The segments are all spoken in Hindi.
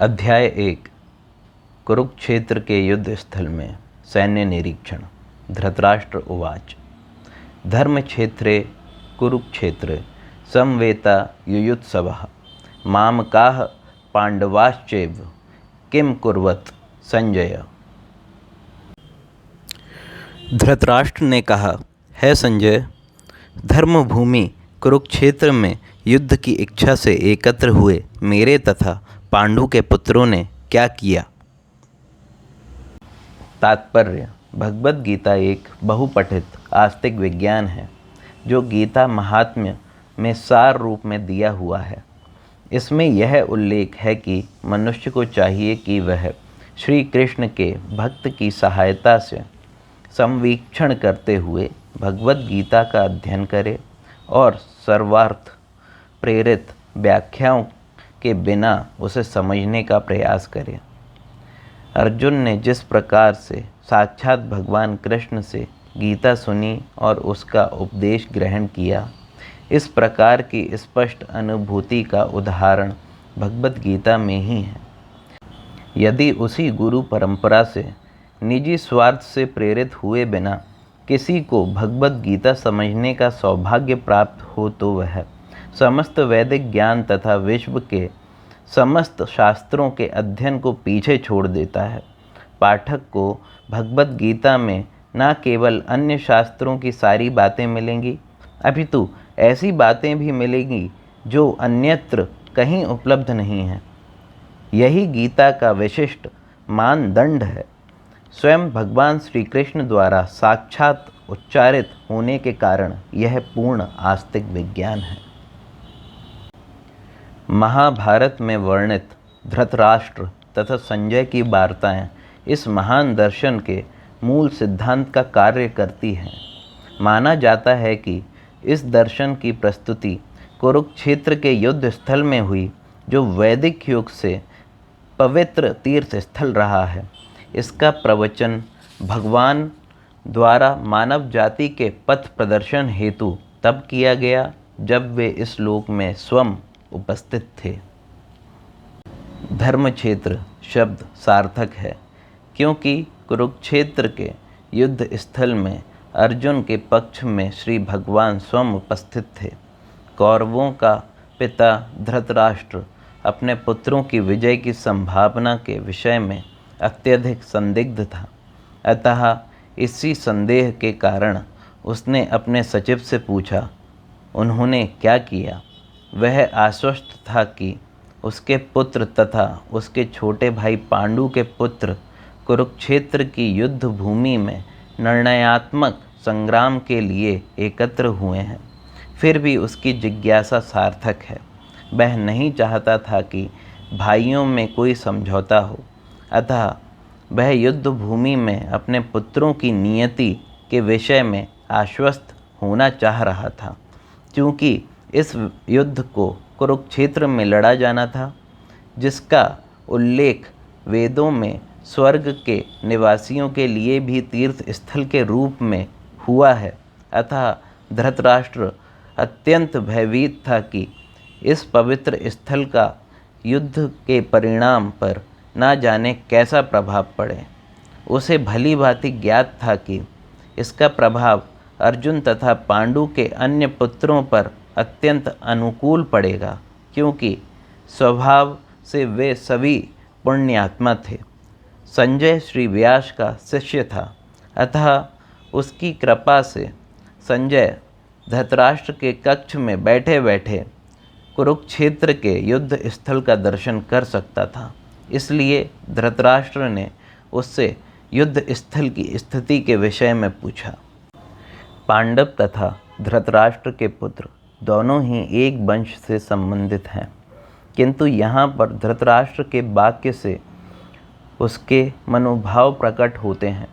अध्याय 1। कुरुक्षेत्र के युद्ध स्थल में सैन्य निरीक्षण। धृतराष्ट्र उवाच। धर्मक्षेत्रे कुरुक्षेत्रे समवेता युयुत्सवः मामकाः पांडवाश्चैव किं कुर्वत संजय। धृतराष्ट्र ने कहा, है संजय, धर्मभूमि कुरुक्षेत्र में युद्ध की इच्छा से एकत्र हुए मेरे तथा पांडु के पुत्रों ने क्या किया। तात्पर्य: भगवद गीता एक बहुपठित आस्तिक विज्ञान है जो गीता महात्म्य में सार रूप में दिया हुआ है। इसमें यह उल्लेख है कि मनुष्य को चाहिए कि वह श्री कृष्ण के भक्त की सहायता से संवीक्षण करते हुए भगवद गीता का अध्ययन करे और सर्वार्थ प्रेरित व्याख्याओं के बिना उसे समझने का प्रयास करे। अर्जुन ने जिस प्रकार से साक्षात भगवान कृष्ण से गीता सुनी और उसका उपदेश ग्रहण किया, इस प्रकार की स्पष्ट अनुभूति का उदाहरण भगवद गीता में ही है। यदि उसी गुरु परंपरा से निजी स्वार्थ से प्रेरित हुए बिना किसी को भगवद गीता समझने का सौभाग्य प्राप्त हो तो वह समस्त वैदिक ज्ञान तथा विश्व के समस्त शास्त्रों के अध्ययन को पीछे छोड़ देता है। पाठक को भगवद गीता में न केवल अन्य शास्त्रों की सारी बातें मिलेंगी, अपितु ऐसी बातें भी मिलेंगी जो अन्यत्र कहीं उपलब्ध नहीं हैं। यही गीता का विशिष्ट मानदंड है। स्वयं भगवान श्री कृष्ण द्वारा साक्षात उच्चारित होने के कारण यह पूर्ण आस्तिक विज्ञान है। महाभारत में वर्णित धृतराष्ट्र तथा संजय की वार्ताएं इस महान दर्शन के मूल सिद्धांत का कार्य करती हैं। माना जाता है कि इस दर्शन की प्रस्तुति कुरुक्षेत्र के युद्ध स्थल में हुई, जो वैदिक युग से पवित्र तीर्थ स्थल रहा है। इसका प्रवचन भगवान द्वारा मानव जाति के पथ प्रदर्शन हेतु तब किया गया जब वे इस लोक में स्वयं उपस्थित थे। धर्मक्षेत्र शब्द सार्थक है क्योंकि कुरुक्षेत्र के युद्ध स्थल में अर्जुन के पक्ष में श्री भगवान स्वयं उपस्थित थे। कौरवों का पिता धृतराष्ट्र अपने पुत्रों की विजय की संभावना के विषय में अत्यधिक संदिग्ध था। अतः इसी संदेह के कारण उसने अपने सचिव से पूछा, उन्होंने क्या किया। वह आश्वस्त था कि उसके पुत्र तथा उसके छोटे भाई पांडु के पुत्र कुरुक्षेत्र की युद्ध भूमि में निर्णयात्मक संग्राम के लिए एकत्र हुए हैं। फिर भी उसकी जिज्ञासा सार्थक है। वह नहीं चाहता था कि भाइयों में कोई समझौता हो, अतः वह युद्ध भूमि में अपने पुत्रों की नियति के विषय में आश्वस्त होना चाह रहा था। क्योंकि इस युद्ध को कुरुक्षेत्र में लड़ा जाना था, जिसका उल्लेख वेदों में स्वर्ग के निवासियों के लिए भी तीर्थ स्थल के रूप में हुआ है। अतः धृतराष्ट्र अत्यंत भयभीत था कि इस पवित्र स्थल का युद्ध के परिणाम पर न जाने कैसा प्रभाव पड़े। उसे भली भांति ज्ञात था कि इसका प्रभाव अर्जुन तथा पांडु के अन्य पुत्रों पर अत्यंत अनुकूल पड़ेगा, क्योंकि स्वभाव से वे सभी पुण्यात्मा थे। संजय श्री व्यास का शिष्य था, अतः उसकी कृपा से संजय धृतराष्ट्र के कक्ष में बैठे बैठे कुरुक्षेत्र के युद्ध स्थल का दर्शन कर सकता था। इसलिए धृतराष्ट्र ने उससे युद्ध स्थल की स्थिति के विषय में पूछा। पांडव तथा धृतराष्ट्र के पुत्र दोनों ही एक वंश से संबंधित हैं, किंतु यहाँ पर धृतराष्ट्र के वाक्य से उसके मनोभाव प्रकट होते हैं।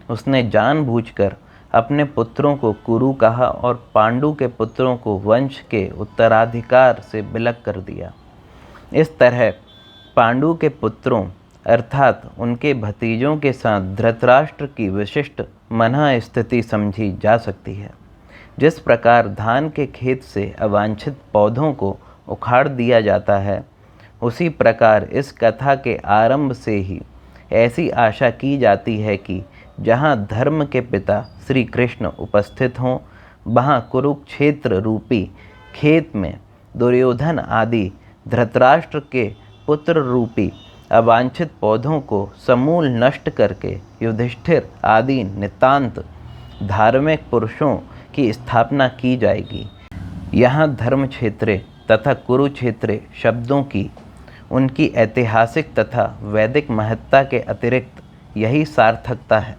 उसने जानबूझकर अपने पुत्रों को कुरु कहा और पांडु के पुत्रों को वंश के उत्तराधिकार से विलग कर दिया। इस तरह पांडु के पुत्रों अर्थात उनके भतीजों के साथ धृतराष्ट्र की विशिष्ट मनः स्थिति समझी जा सकती है। जिस प्रकार धान के खेत से अवांछित पौधों को उखाड़ दिया जाता है, उसी प्रकार इस कथा के आरंभ से ही ऐसी आशा की जाती है कि जहाँ धर्म के पिता श्री कृष्ण उपस्थित हों, वहाँ कुरुक्षेत्र रूपी खेत में दुर्योधन आदि धृतराष्ट्र के पुत्र रूपी अवांछित पौधों को समूल नष्ट करके युधिष्ठिर आदि नितांत धार्मिक पुरुषों की स्थापना की जाएगी। यहाँ धर्म क्षेत्रे तथा कुरुक्षेत्रे शब्दों की उनकी ऐतिहासिक तथा वैदिक महत्ता के अतिरिक्त यही सार्थकता है